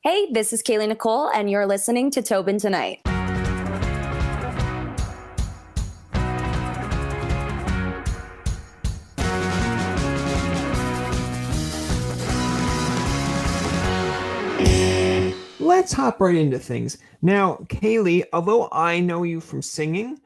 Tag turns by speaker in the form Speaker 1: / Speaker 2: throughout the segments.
Speaker 1: Hey, this is Kailey Nicole, and you're listening to Tobin Tonight.
Speaker 2: Let's hop right into things. Now, Kailey, although I know you from singing,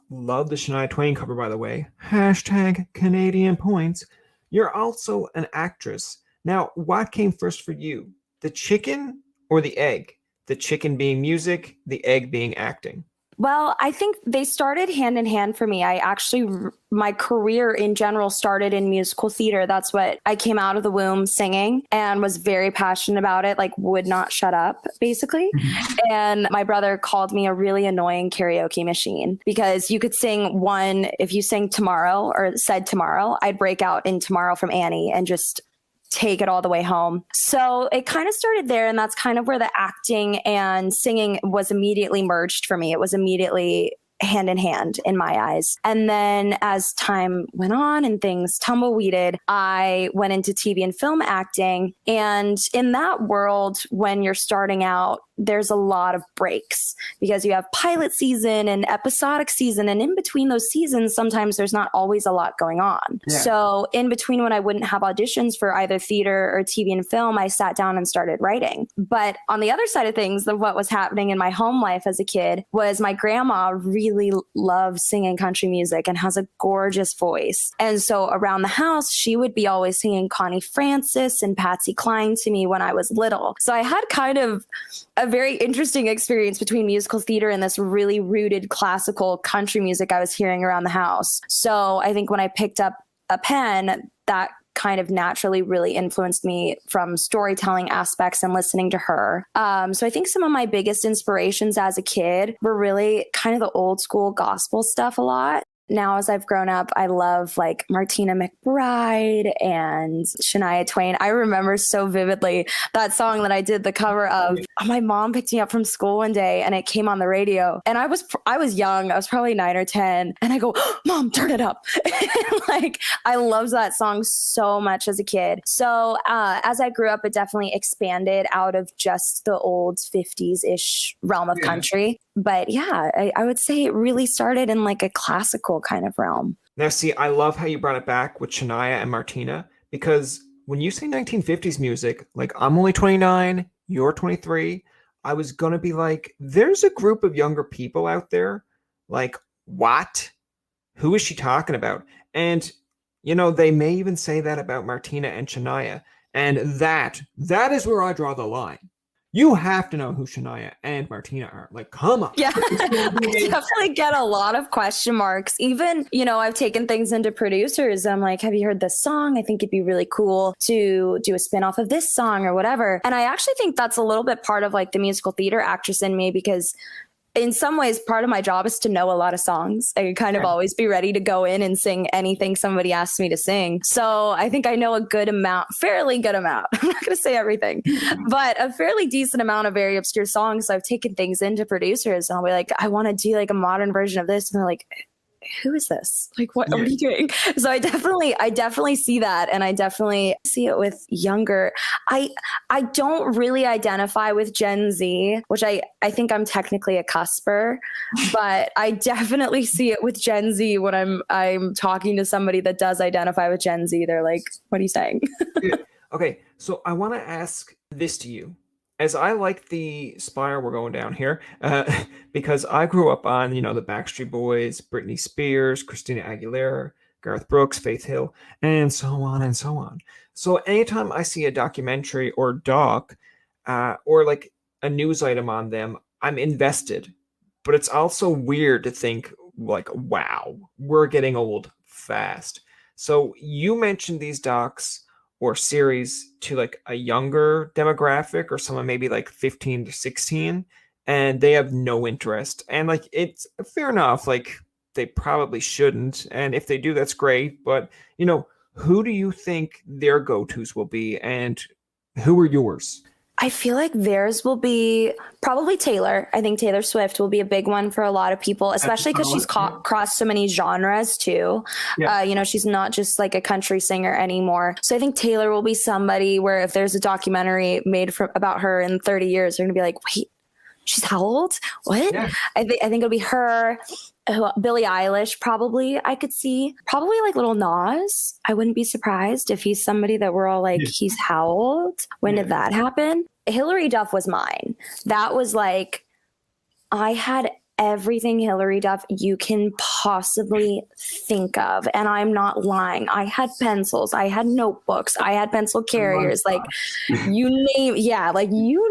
Speaker 2: love the Shania Twain cover, by the way, hashtag Canadian points, you're also an actress. Now, what came first for you, the chicken or the egg? The chicken being music, the egg being acting.
Speaker 1: Well, I think they started hand in hand for me. My career in general started in musical theater. That's what I came out of the womb singing and was very passionate about it, like would not shut up, basically. And my brother called me a really annoying karaoke machine because you could sing one, if you sang Tomorrow or said Tomorrow, I'd break out in Tomorrow from Annie and just take it all the way home. So it kind of started there, and that's kind of where the acting and singing was immediately merged for me. It was immediately hand in hand in my eyes. And then as time went on and things tumbleweeded, I went into TV and film acting. And in that world, when you're starting out, there's a lot of breaks because you have pilot season and episodic season. And in between those seasons, sometimes there's not always a lot going on. Yeah. So in between when I wouldn't have auditions for either theater or TV and film, I sat down and started writing. But on the other side of things, what was happening in my home life as a kid was my grandma really loves singing country music and has a gorgeous voice. And so around the house, she would be always singing Connie Francis and Patsy Cline to me when I was little. So I had kind of a very interesting experience between musical theater and this really rooted classical country music I was hearing around the house. So I think when I picked up a pen, that kind of naturally really influenced me from storytelling aspects and listening to her. So I think some of my biggest inspirations as a kid were really kind of the old school gospel stuff a lot. Now, as I've grown up, I love like Martina McBride and Shania Twain. I remember so vividly that song that I did the cover of. My mom picked me up from school one day and it came on the radio. And I was young. I was probably 9 or 10. And I go, Mom, turn it up. Like, I loved that song so much as a kid. So as I grew up, it definitely expanded out of just the old 50s-ish realm of country. But yeah, I would say it really started in like a classical kind of realm.
Speaker 2: Now, see, I love how you brought it back with Shania and Martina, because when you say 1950s music, like I'm only 29, you're 23, I was going to be like, there's a group of younger people out there. Like, what? Who is she talking about? And, you know, they may even say that about Martina and Shania. And that is where I draw the line. You have to know who Shania and Martina are. Like, come on.
Speaker 1: Yeah, I definitely get a lot of question marks. Even, you know, I've taken things into producers. I'm like, have you heard this song? I think it'd be really cool to do a spin-off of this song or whatever. And I actually think that's a little bit part of like the musical theater actress in me, because in some ways, part of my job is to know a lot of songs. I can kind of always be ready to go in and sing anything somebody asks me to sing. So I think I know a good amount, fairly good amount. I'm not going to say everything, but a fairly decent amount of very obscure songs. So I've taken things into producers and I'll be like, I want to do like a modern version of this. And they're like, who is this? Like, what are you doing? So I definitely see that. And I definitely see it with younger. I don't really identify with Gen Z, which I think I'm technically a cusper, but I definitely see it with Gen Z when I'm talking to somebody that does identify with Gen Z. They're like, what are you saying?
Speaker 2: Okay. So I want to ask this to you. As I like the spire we're going down here, because I grew up on, you know, the Backstreet Boys, Britney Spears, Christina Aguilera, Garth Brooks, Faith Hill, and so on and so on. So anytime I see a documentary or doc or like a news item on them, I'm invested. But it's also weird to think like, wow, we're getting old fast. So you mentioned these docs or series to like a younger demographic or someone maybe like 15 to 16, and they have no interest. And like, it's fair enough. Like, they probably shouldn't. And if they do, that's great. But, you know, who do you think their go-tos will be, and who are yours?
Speaker 1: I feel like theirs will be probably Taylor. I think Taylor Swift will be a big one for a lot of people, especially because she's crossed so many genres too.
Speaker 2: Yeah.
Speaker 1: She's not just like a country singer anymore. So I think Taylor will be somebody where if there's a documentary made about her in 30 years, they're going to be like, wait, she's how old? What? Yeah. I think it'll be her. Billie Eilish, probably I could see. Probably like Little Nas. I wouldn't be surprised if he's somebody that we're all like, he's how old? When did that happen? Hilary Duff was mine. That was like, I had everything Hilary Duff you can possibly think of. And I'm not lying. I had pencils. I had notebooks. I had pencil carriers. Like you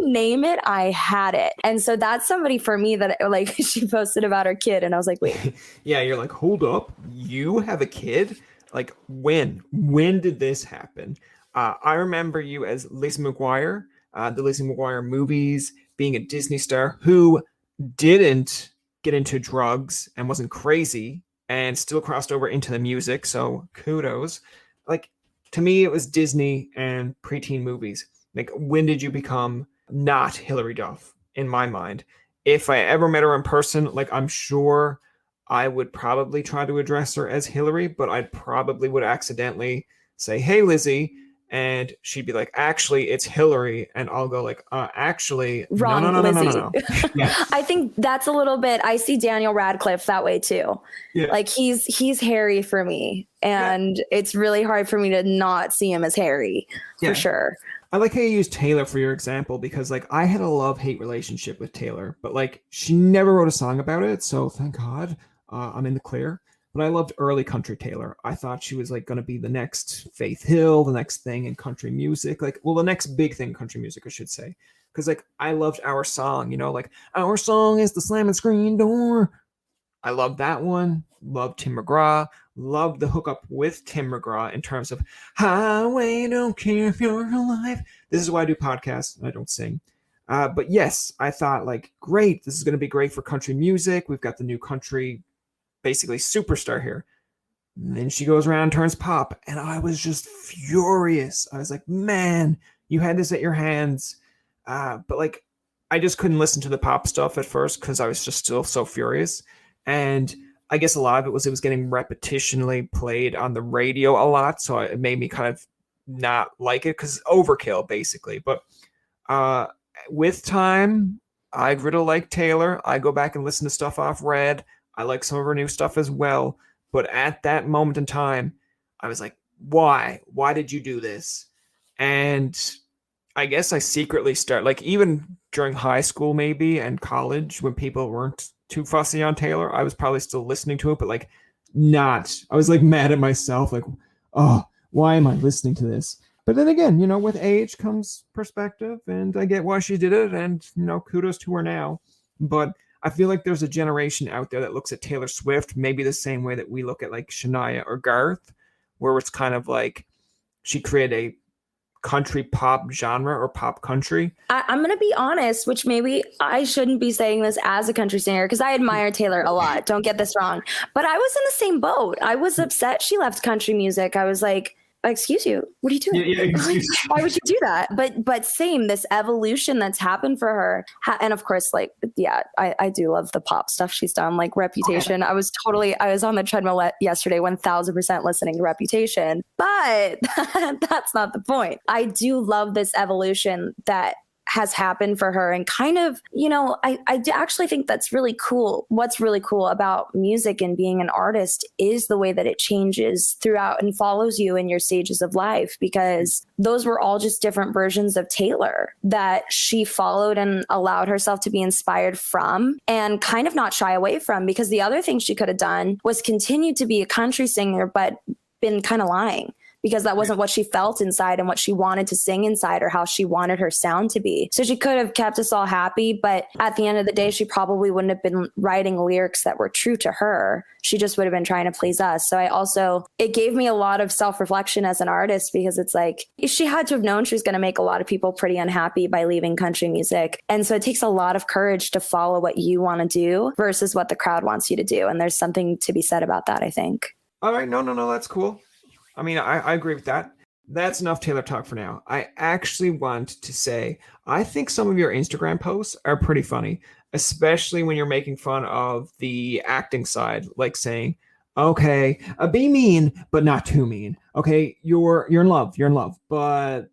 Speaker 1: name it, I had it. And so that's somebody for me that like she posted about her kid. And I was like, wait.
Speaker 2: Yeah, you're like, hold up. You have a kid? Like when? When did this happen? I remember you as Lizzie McGuire, the Lizzie McGuire movies, being a Disney star who didn't get into drugs and wasn't crazy and still crossed over into the music. So kudos. Like to me, it was Disney and preteen movies. Like when did you become not Hilary Duff in my mind? If I ever met her in person, like I'm sure I would probably try to address her as Hilary, but I probably would accidentally say, hey, Lizzie. And she'd be like, actually, it's Hillary. And I'll go like, actually,
Speaker 1: wrong,
Speaker 2: no.
Speaker 1: Yeah. I think that's a little bit, I see Daniel Radcliffe that way too. Yeah. Like he's Harry for me. And it's really hard for me to not see him as Harry for sure.
Speaker 2: I like how you use Taylor for your example, because like I had a love-hate relationship with Taylor, but like she never wrote a song about it. So thank God I'm in the clear. But I loved early country Taylor. I thought she was like going to be the next Faith Hill, the next thing in country music. Like, well, the next big thing in country music, I should say. Because like I loved Our Song, like Our Song is the slamming screen door. I loved that one. Loved Tim McGraw. Loved the hookup with Tim McGraw in terms of highway, don't care if you're alive. This is why I do podcasts and I don't sing. But yes, I thought like, great, this is going to be great for country music. We've got the new country basically superstar here. And then she goes around, turns pop, and I was just furious. I was like, man, you had this at your hands. But like, I just couldn't listen to the pop stuff at first because I was just still so furious. And I guess a lot of it was getting repetitionally played on the radio a lot. So it made me kind of not like it because overkill, basically. But with time, I grew to like Taylor. I go back and listen to stuff off Red. I like some of her new stuff as well. But at that moment in time, I was like, why? Why did you do this? And I guess I secretly like even during high school maybe and college when people weren't too fussy on Taylor, I was probably still listening to it, but like not. I was like mad at myself, like, oh, why am I listening to this? But then again, with age comes perspective, and I get why she did it, and kudos to her now. But I feel like there's a generation out there that looks at Taylor Swift maybe the same way that we look at like Shania or Garth, where it's kind of like she created a country pop genre or pop country.
Speaker 1: I'm going to be honest, which maybe I shouldn't be saying this as a country singer because I admire Taylor a lot. Don't get this wrong. But I was in the same boat. I was upset she left country music. I was like, excuse you, what are you doing? Why would you do that? But same, this evolution that's happened for her. And of course, like, yeah, I do love the pop stuff she's done, like Reputation. I was on the treadmill yesterday, 1000% listening to Reputation, but that's not the point. I do love this evolution that has happened for her, and kind of, I actually think that's really cool. What's really cool about music and being an artist is the way that it changes throughout and follows you in your stages of life, because those were all just different versions of Taylor that she followed and allowed herself to be inspired from and kind of not shy away from, because the other thing she could have done was continue to be a country singer, but been kind of lying, because that wasn't what she felt inside and what she wanted to sing inside or how she wanted her sound to be. So she could have kept us all happy, but at the end of the day, she probably wouldn't have been writing lyrics that were true to her. She just would have been trying to please us. So it gave me a lot of self-reflection as an artist, because it's like, she had to have known she was going to make a lot of people pretty unhappy by leaving country music. And so it takes a lot of courage to follow what you want to do versus what the crowd wants you to do. And there's something to be said about that, I think.
Speaker 2: All right. No, that's cool. I mean, I agree with that. That's enough Taylor talk for now. I actually want to say I think some of your Instagram posts are pretty funny, especially when you're making fun of the acting side, like saying, "Okay, be mean, but not too mean. Okay, you're in love, but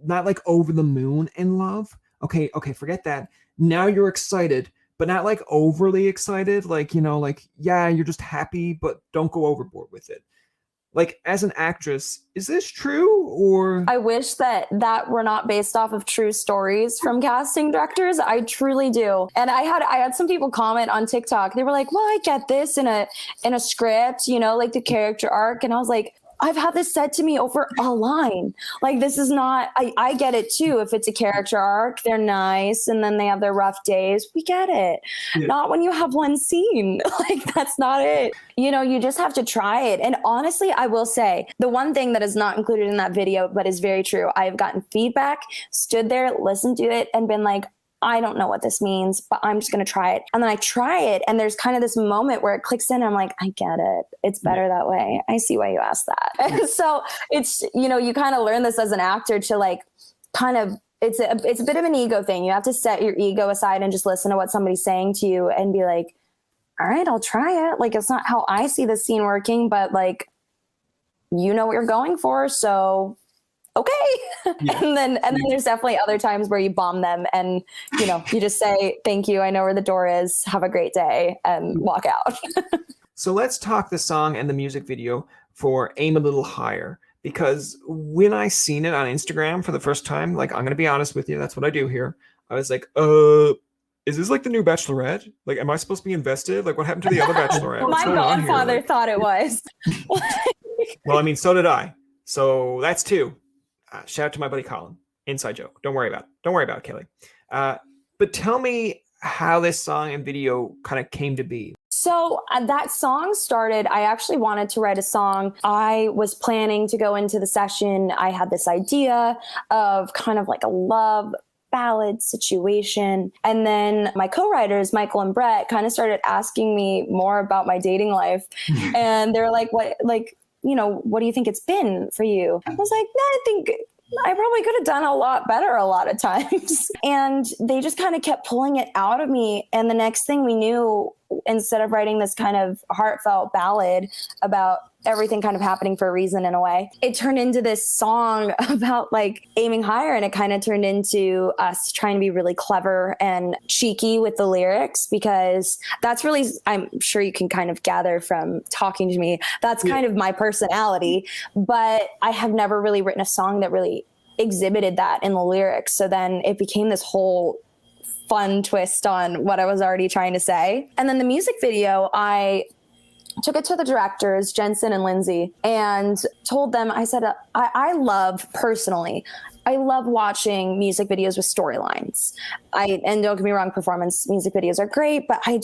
Speaker 2: not like over the moon in love. Okay, forget that. Now you're excited, but not like overly excited. Like like yeah, you're just happy, but don't go overboard with it." Like, as an actress, is this true or?
Speaker 1: I wish that were not based off of true stories from casting directors. I truly do. And I had some people comment on TikTok. They were like, "Well, I get this in a script, like the character arc." And I was like, I've had this said to me over a line. Like, this is not, I get it too. If it's a character arc, they're nice and then they have their rough days. We get it. Yeah. Not when you have one scene. Like, that's not it. You just have to try it. And honestly, I will say the one thing that is not included in that video, but is very true. I've gotten feedback, stood there, listened to it and been like, I don't know what this means, but I'm just going to try it. And then I try it. And there's kind of this moment where it clicks in. And I'm like, I get it. It's better that way. I see why you asked that. So it's, you kind of learn this as an actor to like kind of, it's a bit of an ego thing. You have to set your ego aside and just listen to what somebody's saying to you and be like, all right, I'll try it. Like, it's not how I see the scene working, but like, you know what you're going for. So okay. Yeah. And then there's definitely other times where you bomb them and, you just say, thank you. I know where the door is. Have a great day and walk out.
Speaker 2: So let's talk the song and the music video for Aim a Little Higher, because when I seen it on Instagram for the first time, like, I'm going to be honest with you, that's what I do here. I was like, is this like the new Bachelorette? Like, am I supposed to be invested? Like, what happened to the other Bachelorette?
Speaker 1: My godfather
Speaker 2: like,
Speaker 1: thought it was.
Speaker 2: Well, I mean, so did I. So that's two. Shout out to my buddy Colin. Inside joke. Don't worry about it, Kailey. But tell me how this song and video kind of came to be.
Speaker 1: So that song started, I actually wanted to write a song. I was planning to go into the session. I had this idea of kind of like a love ballad situation. And then my co-writers, Michael and Brett, kind of started asking me more about my dating life. And they're like, what do you think it's been for you? I was like, no, I think I probably could have done a lot better a lot of times. And they just kind of kept pulling it out of me. And the next thing we knew, instead of writing this kind of heartfelt ballad about everything kind of happening for a reason in a way, it turned into this song about like aiming higher. And it kind of turned into us trying to be really clever and cheeky with the lyrics, because that's really, I'm sure you can kind of gather from talking to me, that's kind of my personality. But I have never really written a song that really exhibited that in the lyrics. So then it became this whole fun twist on what I was already trying to say. And then the music video, I took it to the directors, Jensen and Lindsay, and told them, I said, I love watching music videos with storylines. And don't get me wrong, performance music videos are great, but I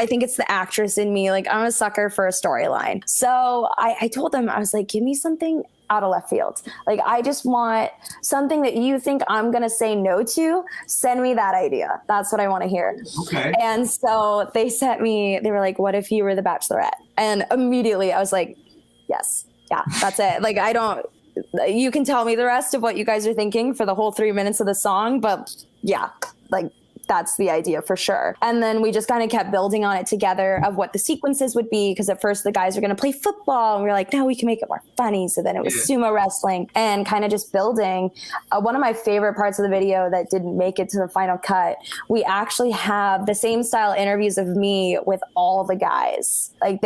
Speaker 1: think it's the actress in me. Like, I'm a sucker for a storyline. So I told them, I was like, give me something out of left field. Like, I just want something that you think I'm going to say no to. Send me that idea. That's what I want to hear. Okay. And so they were like, what if you were the Bachelorette? And immediately I was like, yes, yeah, that's it. Like, you can tell me the rest of what you guys are thinking for the whole 3 minutes of the song, but yeah, like, that's the idea for sure. And then we just kind of kept building on it together of what the sequences would be. Because at first the guys were going to play football and we were like, no, we can make it more funny. So then it was sumo wrestling and kind of just building. One of my favorite parts of the video that didn't make it to the final cut, we actually have the same style interviews of me with all the guys. Like,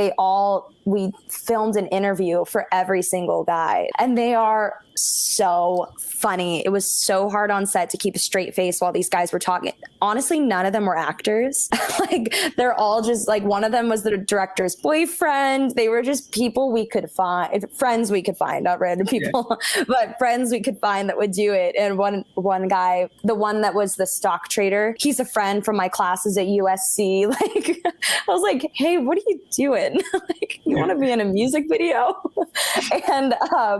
Speaker 1: we filmed an interview for every single guy and they are so funny. It was so hard on set to keep a straight face while these guys were talking. Honestly, none of them were actors. Like, they're all just like, one of them was the director's boyfriend. They were just people we could find, friends we could find, not random people, but friends we could find that would do it. And one guy, the one that was the stock trader, he's a friend from my classes at USC. Like, I was like, hey, what are you doing? Like, you want to be in a music video? And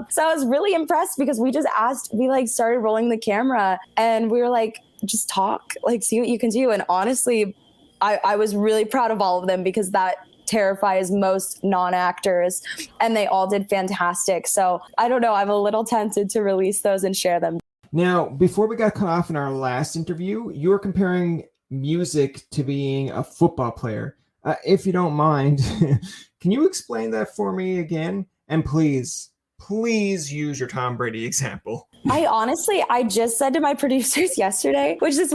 Speaker 1: so I was really impressed because we started rolling the camera and we were like, just talk, like, see what you can do. And honestly, I was really proud of all of them because that terrifies most non-actors, and they all did fantastic. So I don't know, I'm a little tempted to release those and share them.
Speaker 2: Now, before we got cut off in our last interview, you were comparing music to being a football player. If you don't mind, can you explain that for me again? And please use your Tom Brady example.
Speaker 1: I just said to my producers yesterday, which this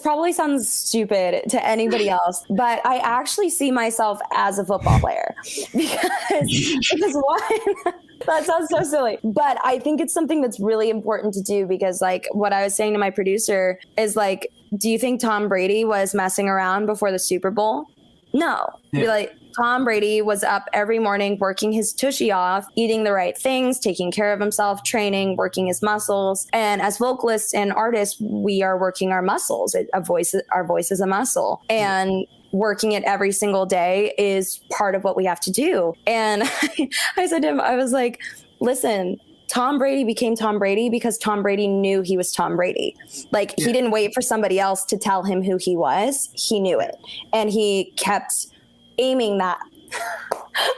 Speaker 1: probably sounds stupid to anybody else, but I actually see myself as a football player because one, that sounds so silly, but I think it's something that's really important to do because like what I was saying to my producer is like, do you think Tom Brady was messing around before the Super Bowl? No.
Speaker 2: Yeah.
Speaker 1: Be like, Tom Brady was up every morning working his tushy off, eating the right things, taking care of himself, training, working his muscles. And as vocalists and artists, we are working our muscles. Our voice is a muscle. And working it every single day is part of what we have to do. And I said to him, I was like, listen, Tom Brady became Tom Brady because Tom Brady knew he was Tom Brady. Like he didn't wait for somebody else to tell him who he was. He knew it. And he kept aiming that.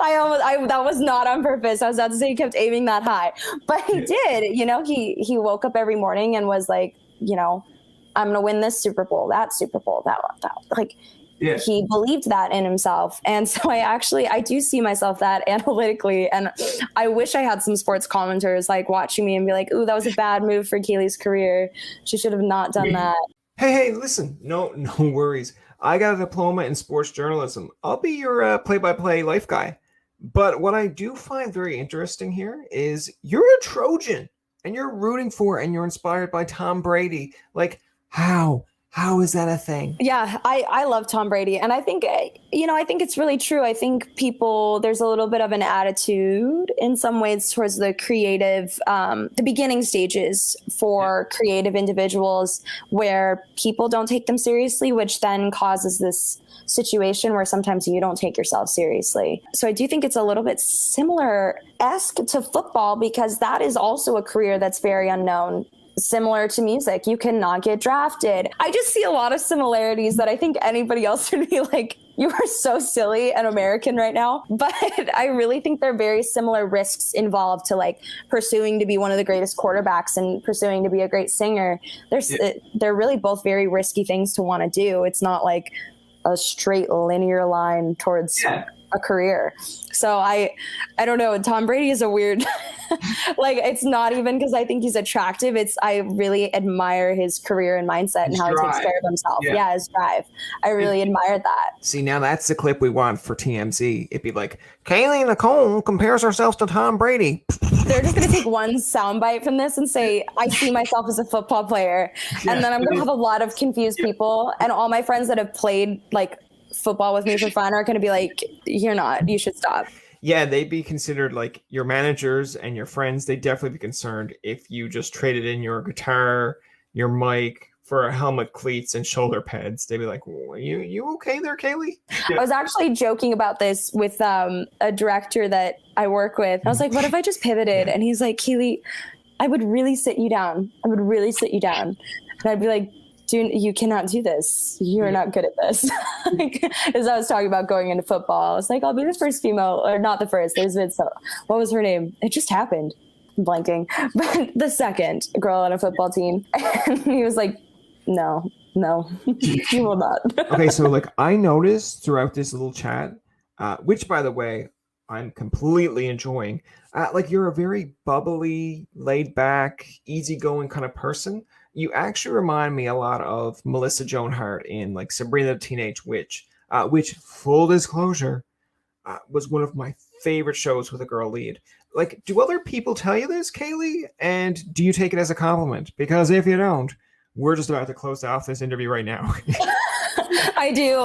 Speaker 1: That was not on purpose. I was about to say he kept aiming that high, but he did. You know, he woke up every morning and was like, you know, I'm going to win this Super Bowl, that Super Bowl, that. Like, he believed that in himself. And so I do see myself that analytically. And I wish I had some sports commenters like watching me and be like, ooh, that was a bad move for Kailey's career. She should have not done that.
Speaker 2: Hey, listen, no worries. I got a diploma in sports journalism. I'll be your play-by-play life guy. But what I do find very interesting here is you're a Trojan and you're rooting for and you're inspired by Tom Brady. Like, how? How is that a thing?
Speaker 1: Yeah, I love Tom Brady. And I think, I think it's really true. I think there's a little bit of an attitude in some ways towards the creative, the beginning stages for creative individuals where people don't take them seriously, which then causes this situation where sometimes you don't take yourself seriously. So I do think it's a little bit similar-esque to football because that is also a career that's very unknown. Similar to music, you cannot get drafted. I just see a lot of similarities that I think anybody else would be like, you are so silly and American right now. But I really think there are very similar risks involved to like pursuing to be one of the greatest quarterbacks and pursuing to be a great singer. They're really both very risky things to want to do. It's not like a straight linear line towards a career. So I don't know. Tom Brady is a weird, like, it's not even because I think he's attractive. I really admire his career and mindset and how he takes care of himself. Yeah, his drive. I really admire that.
Speaker 2: See, now that's the clip we want for TMZ. It'd be like, Kailey Nicole compares herself to Tom Brady.
Speaker 1: They're just going to take one soundbite from this and say, I see myself as a football player. And then I'm going to have a lot of confused people. And all my friends that have played like football with me for fun are going to be like, you're not, you should stop.
Speaker 2: Yeah, they'd be considered like your managers and your friends. They'd definitely be concerned if you just traded in your guitar, your mic for a helmet, cleats, and shoulder pads. They'd be like, well, you okay there, Kailey?
Speaker 1: I was actually joking about this with a director that I work with. I was like, what if I just pivoted? And he's like, Kailey, I would really sit you down. And I'd be like, dude, you cannot do this. You're not good at this. As I was talking about going into football, I was like, I'll be the first female, or not the first. What was her name? It just happened. I'm blanking. But the second girl on a football team. And he was like, no, you will not.
Speaker 2: Okay, so like I noticed throughout this little chat, which by the way, I'm completely enjoying, like you're a very bubbly, laid back, easygoing kind of person. You actually remind me a lot of Melissa Joan Hart in like Sabrina the Teenage Witch, which, full disclosure, was one of my favorite shows with a girl lead. Like, do other people tell you this, Kailey? And do you take it as a compliment? Because if you don't, we're just about to close off this interview right now.
Speaker 1: I do.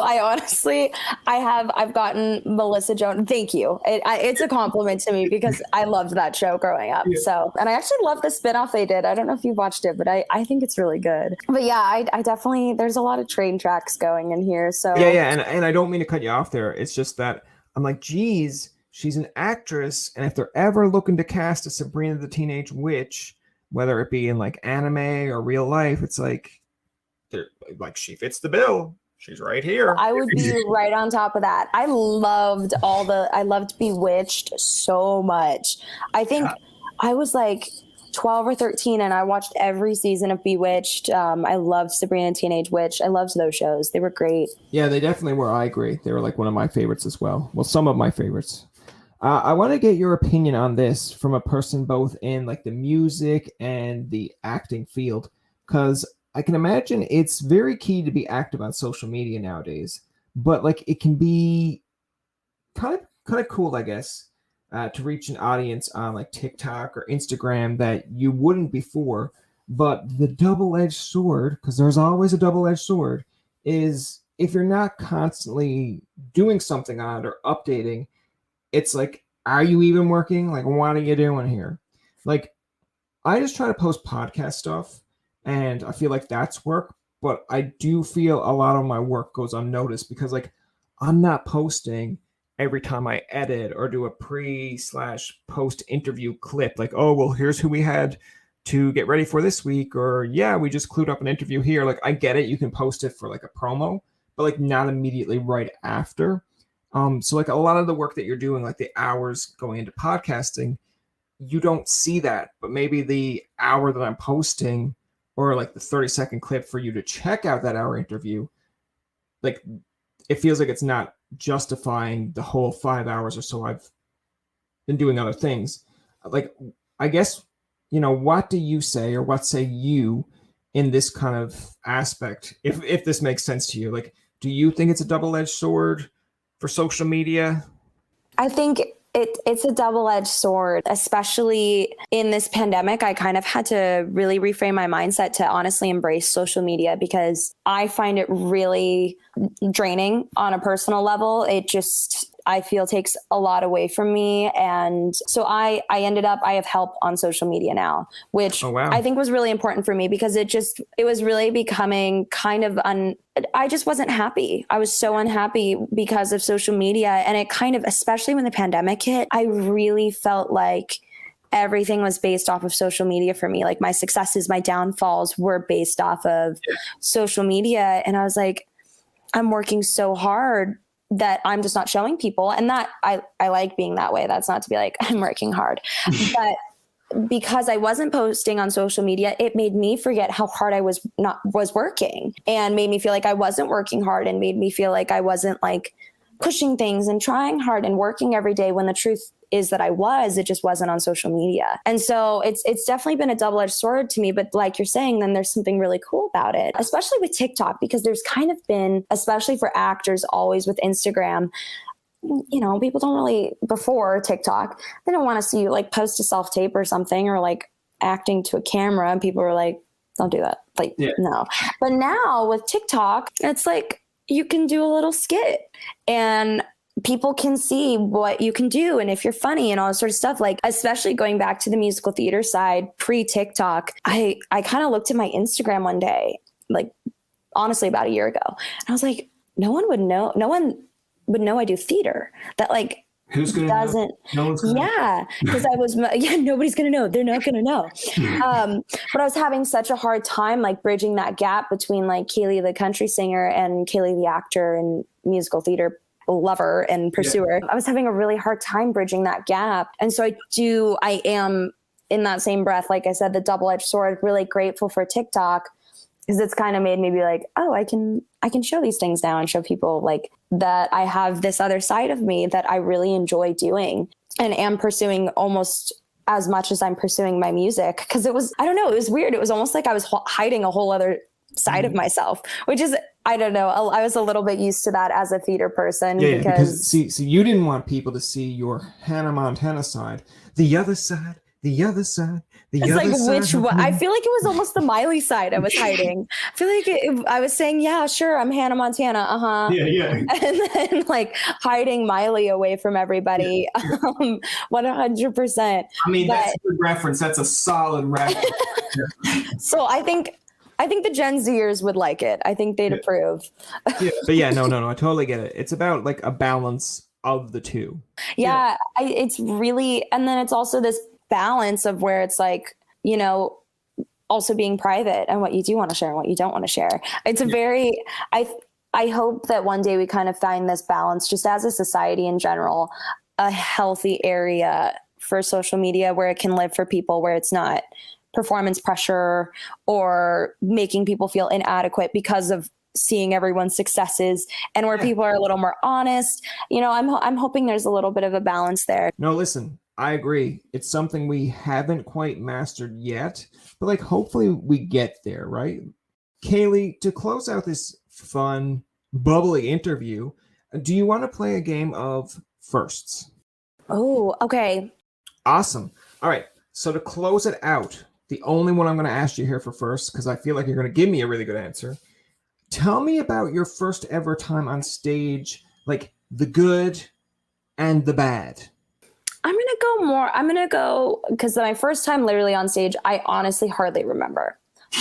Speaker 1: I've gotten Melissa Joan. Thank you. It's a compliment to me because I loved that show growing up. Yeah. So, and I actually love the spinoff they did. I don't know if you've watched it, but I think it's really good. But yeah, I definitely, there's a lot of train tracks going in here. So
Speaker 2: yeah. And I don't mean to cut you off there. It's just that I'm like, geez, she's an actress. And if they're ever looking to cast a Sabrina the Teenage Witch, whether it be in like anime or real life, it's like, she fits the bill. She's right here.
Speaker 1: I would be right on top of that. I loved Bewitched so much. I think I was like 12 or 13 and I watched every season of Bewitched. I loved Sabrina Teenage Witch. I loved those shows. They were great.
Speaker 3: Yeah, they definitely were. I agree. They were like one of my favorites as well. Well, some of my favorites. I want to get your opinion on this from a person both in like the music and the acting field, because I can imagine it's very key to be active on social media nowadays, but like it can be kind of cool, I guess, to reach an audience on like TikTok or Instagram that you wouldn't before. But the double-edged sword, because there's always a double-edged sword, is if you're not constantly doing something on it or updating, it's like, are you even working? Like, what are you doing here? Like, I just try to post podcast stuff, and I feel like that's work, but I do feel a lot of my work goes unnoticed because, like, I'm not posting every time I edit or do a pre/post interview clip. Like, oh, well, here's who we had to get ready for this week, or yeah, we just clued up an interview here. Like, I get it. You can post it for like a promo, but like not immediately right after. So like a lot of the work that you're doing, like the hours going into podcasting, you don't see that, but maybe the hour that I'm posting or like the 30-second clip for you to check out that hour interview, like it feels like it's not justifying the whole 5 hours or so I've been doing other things. Like, I guess, what do you say, or what say you in this kind of aspect, if this makes sense to you? Like, do you think it's a double-edged sword for social media?
Speaker 1: I think it's a double-edged sword, especially in this pandemic. I kind of had to really reframe my mindset to honestly embrace social media because I find it really draining on a personal level. It just, I feel, takes a lot away from me. And so I have help on social media now, which I think was really important for me because it was really becoming kind of I just wasn't happy. I was so unhappy because of social media. And it kind of, especially when the pandemic hit, I really felt like everything was based off of social media for me. Like my successes, my downfalls were based off of social media. And I was like, I'm working so hard that I'm just not showing people. And that I like being that way. That's not to be like, I'm working hard, but because I wasn't posting on social media, it made me forget how hard I was working, and made me feel like I wasn't working hard, and made me feel like I wasn't like pushing things and trying hard and working every day, when the truth is that it just wasn't on social media. And so it's definitely been a double-edged sword to me. But like you're saying, then there's something really cool about it, especially with TikTok, because there's kind of been, especially for actors, always with Instagram, people don't really, before TikTok, they don't want to see you like post a self-tape or something, or like acting to a camera. And people are like, don't do that. Like, no. But now with TikTok, it's like, you can do a little skit and people can see what you can do. And if you're funny and all this sort of stuff, like, especially going back to the musical theater side, pre-TikTok, I kind of looked at my Instagram one day, like honestly about a year ago. And I was like, no one would know I do theater. That like,
Speaker 2: who's gonna know? No one's gonna know.
Speaker 1: Because nobody's gonna know. They're not gonna know. But I was having such a hard time like bridging that gap between like Kailey the country singer and Kailey the actor and musical theater lover and pursuer. I was having a really hard time bridging that gap. And so I am, in that same breath, like I said, the double-edged sword, really grateful for TikTok, because it's kind of made me be like, oh, I can show these things now and show people like that I have this other side of me that I really enjoy doing and am pursuing almost as much as I'm pursuing my music. Because it was weird. It was almost like I was hiding a whole other side of myself, which is, I don't know. I was a little bit used to that as a theater person.
Speaker 3: Because see, you didn't want people to see your Hannah Montana side, the other side. It's like,
Speaker 1: which one? I feel like it was almost the Miley side I was hiding. I feel like I was saying, yeah, sure, I'm Hannah Montana.
Speaker 3: Yeah.
Speaker 1: And then like hiding Miley away from everybody. 100%.
Speaker 2: I mean, that's a good reference. That's a solid reference.
Speaker 1: So I think the Gen Zers would like it. I think they'd approve.
Speaker 3: But no, I totally get it. It's about like a balance of the two.
Speaker 1: It's really, and then it's also this balance of where it's like, also being private and what you do want to share and what you don't want to share. It's a very, I hope that one day we kind of find this balance just as a society in general, a healthy area for social media where it can live for people, where it's not performance pressure or making people feel inadequate because of seeing everyone's successes, and where people are a little more honest. I'm hoping there's a little bit of a balance there.
Speaker 3: No, listen, I agree. It's something we haven't quite mastered yet, but like hopefully we get there, right? Kailey, to close out this fun, bubbly interview, do you want to play a game of firsts?
Speaker 1: Oh, okay.
Speaker 3: Awesome. All right. So to close it out, the only one I'm going to ask you here for first, because I feel like you're going to give me a really good answer. Tell me about your first ever time on stage, like the good and the bad.
Speaker 1: I'm going to go, because my first time literally on stage, I honestly hardly remember.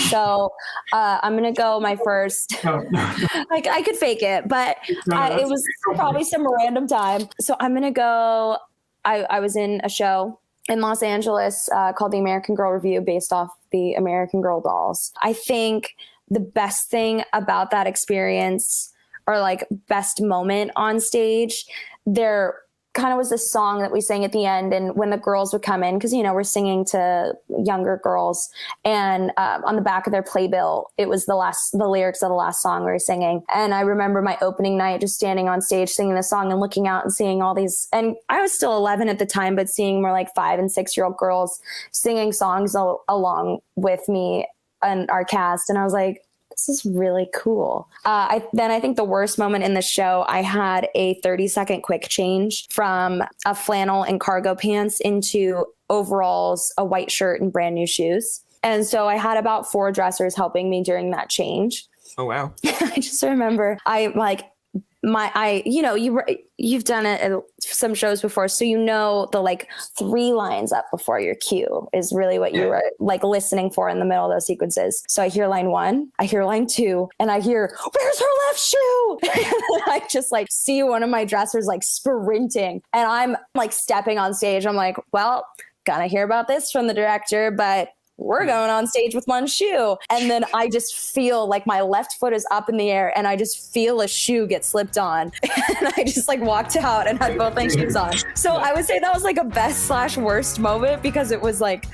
Speaker 1: So I'm going to go my first, like I could fake it, but it was probably some random time. So I'm going to go, I was in a show in Los Angeles called the American Girl Review, based off the American Girl dolls. I think the best thing about that experience, or like best moment on stage, there kind of was this song that we sang at the end. And when the girls would come in, because, we're singing to younger girls, and on the back of their playbill, it was the lyrics of the last song we were singing. And I remember my opening night just standing on stage singing the song and looking out and seeing all these, and I was still 11 at the time, but seeing more like 5 and 6-year-old girls singing songs along with me and our cast. And I was like, this is really cool. I think the worst moment in the show, I had a 30-second quick change from a flannel and cargo pants into overalls, a white shirt, and brand new shoes. And so I had about 4 dressers helping me during that change.
Speaker 2: Oh, wow.
Speaker 1: I just remember you've done it at some shows before, so the like 3 lines up before your cue is really what you were like listening for in the middle of those sequences. So I hear line 1, I hear line 2, and I hear, where's her left shoe? And I just like see one of my dressers like sprinting, and I'm like stepping on stage. I'm like, well, gonna hear about this from the director, but we're going on stage with 1 shoe. And then I just feel like my left foot is up in the air, and I just feel a shoe get slipped on. And I just like walked out and had both my shoes on. So I would say that was like a best/worst moment, because it was like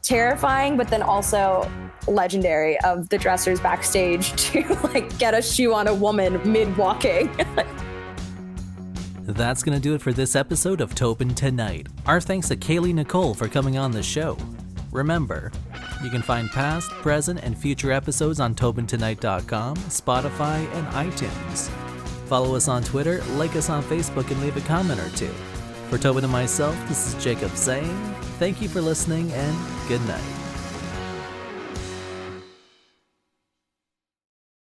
Speaker 1: terrifying, but then also legendary of the dressers backstage to like get a shoe on a woman mid-walking.
Speaker 4: That's going to do it for this episode of Tobin Tonight. Our thanks to Kailey Nicole for coming on the show. Remember, you can find past, present, and future episodes on TobinTonight.com, Spotify, and iTunes. Follow us on Twitter, like us on Facebook, and leave a comment or two. For Tobin and myself, this is Jacob saying thank you for listening, and good night.